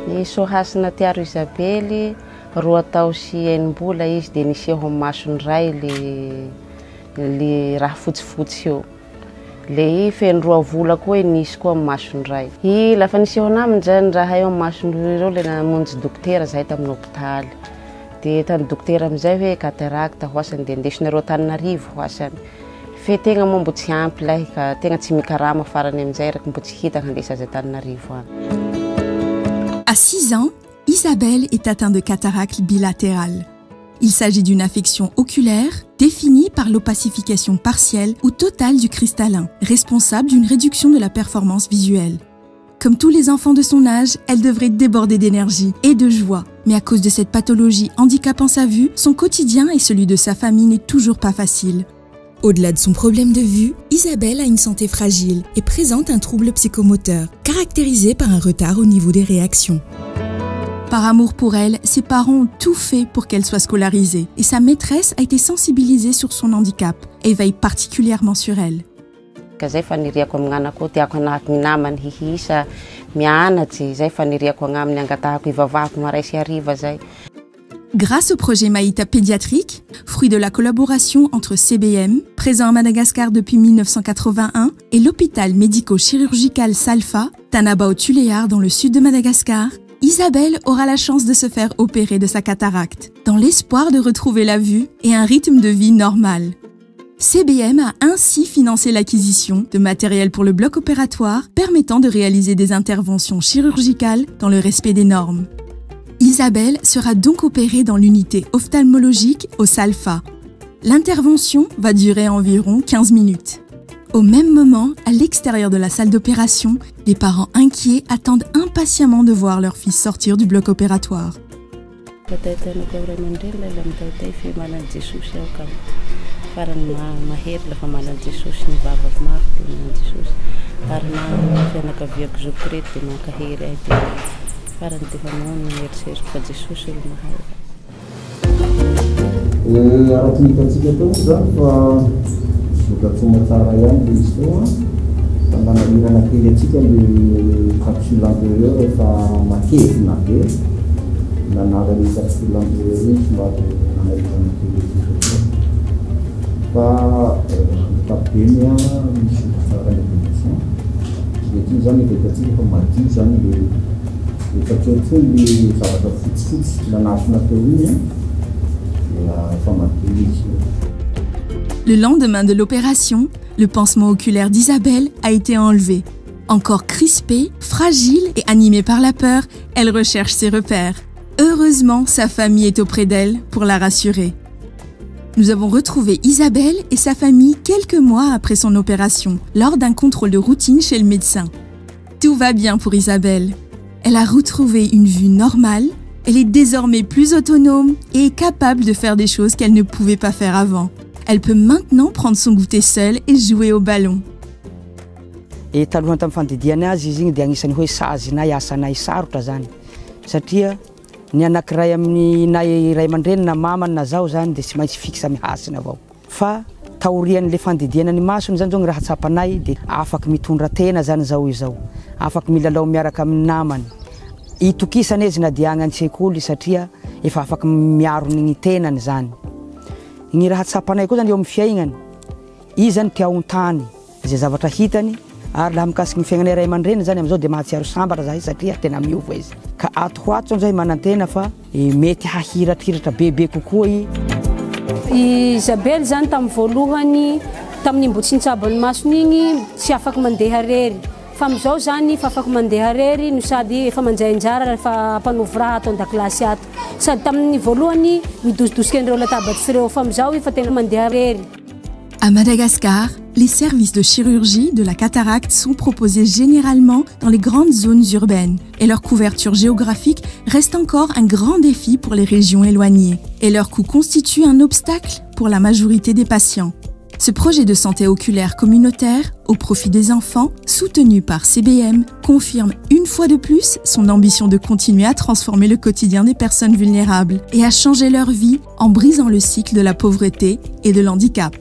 Ny sohasina tiaro Isabely, roa tao sy enim-bola izy dia niseho amin'ny masony ray le raha fotsifotsy io. Le feno roa vola koa nisy koa amin'ny masony ray. Lafa niseho naminy zany raha eo amin'ny masony ireo le namonjy dokotera zahay tamin'ny hôpitaly. Dia tany dokotera amizay hoe cataracte hoasany dia ndesinareo Antananarivo hoasany. Fe tegna moa mbo tsy ampy lahy ka tegna tsy mikarama farany amizay raky mbo tsy hita handesa azy Antananarivo any. À 6 ans, Isabelle est atteinte de cataracte bilatérale. Il s'agit d'une affection oculaire définie par l'opacification partielle ou totale du cristallin, responsable d'une réduction de la performance visuelle. Comme tous les enfants de son âge, elle devrait déborder d'énergie et de joie. Mais à cause de cette pathologie handicapant sa vue, son quotidien et celui de sa famille n'est toujours pas facile. Au-delà de son problème de vue, Isabelle a une santé fragile et présente un trouble psychomoteur, caractérisé par un retard au niveau des réactions. Par amour pour elle, ses parents ont tout fait pour qu'elle soit scolarisée et sa maîtresse a été sensibilisée sur son handicap et veille particulièrement sur elle. Grâce au projet Maïta pédiatrique, fruit de la collaboration entre CBM, présent à Madagascar depuis 1981, et l'hôpital médico-chirurgical Salfa, Tanaba-au-Tuléar dans le sud de Madagascar, Isabelle aura la chance de se faire opérer de sa cataracte, dans l'espoir de retrouver la vue et un rythme de vie normal. CBM a ainsi financé l'acquisition de matériel pour le bloc opératoire permettant de réaliser des interventions chirurgicales dans le respect des normes. Isabelle sera donc opérée dans l'unité ophtalmologique au Salfa. L'intervention va durer environ 15 minutes. Au même moment, à l'extérieur de la salle d'opération, les parents inquiets attendent impatiemment de voir leur fils sortir du bloc opératoire. Voka-tsoa tsara ihany le izy teo a manahirana kely atsika le capsule antérieure efa matevina be nanara le capsule antérieure iny somary manahirana kely atsika fa tapeny a misy tsara le condition le ity zany vetatsika fa madio zany le fatsoatsony le zavatra fotsifotsy nanasina teo iny a efa madio izy. Le lendemain de l'opération, le pansement oculaire d'Isabelle a été enlevé. Encore crispée, fragile et animée par la peur, elle recherche ses repères. Heureusement, sa famille est auprès d'elle pour la rassurer. Nous avons retrouvé Isabelle et sa famille quelques mois après son opération, lors d'un contrôle de routine chez le médecin. Tout va bien pour Isabelle. Elle a retrouvé une vue normale, elle est désormais plus autonome et est capable de faire des choses qu'elle ne pouvait pas faire avant. Elle peut maintenant prendre son goûter seule et jouer au ballon. Et taloha tamin'ny fandidiana azy izy igny dia agnisan'ny hoe sazinay asanay sarotra zany satria ny anankiray amin'ny na ray aman-dreny na mamany na zaho zany dia tsy maintsy fixa mihasina avao fa taorian'le fandidiana ny masony zany zao ny raha tsapanay dia afaky mitondra tena zany zao izao afaky milalao miaraka amin'ny namany itokisana izy na dia agny an-tsekoly satria efa afaky miaro ny tenany zany. Ny raha tsapanay koa zany eo amin'ny fiaignany izy zany tia ontany izay zavatra hitany ary laha mikasiky ny fiaignanay ray aman-dreny zany amizao dia mahatsiaro sambatra zahay satria tena miova izy ka atoato zany manantena fa mety hahiratrahiratra bebe kokoa i. Isabelle zany tamin'ny voalohany tamin'ny mbo tsy nitsabony masony igny tsy afaky mandeha rery fa amizao zany fa afaky mandeha rery no sady efa manjay anjara rehefa mpanovy raha atao an-dakilasy ato sady tamin'ny voalohany midosodosika andreo latabatsy reo fa amizao fa tena mandeha rery. À Madagascar, les services de chirurgie de la cataracte sont proposés généralement dans les grandes zones urbaines et leur couverture géographique reste encore un grand défi pour les régions éloignées et leur coût constitue un obstacle pour la majorité des patients. Ce projet de santé oculaire communautaire au profit des enfants, soutenu par CBM, confirme une fois de plus son ambition de continuer à transformer le quotidien des personnes vulnérables et à changer leur vie en brisant le cycle de la pauvreté et de l'handicap.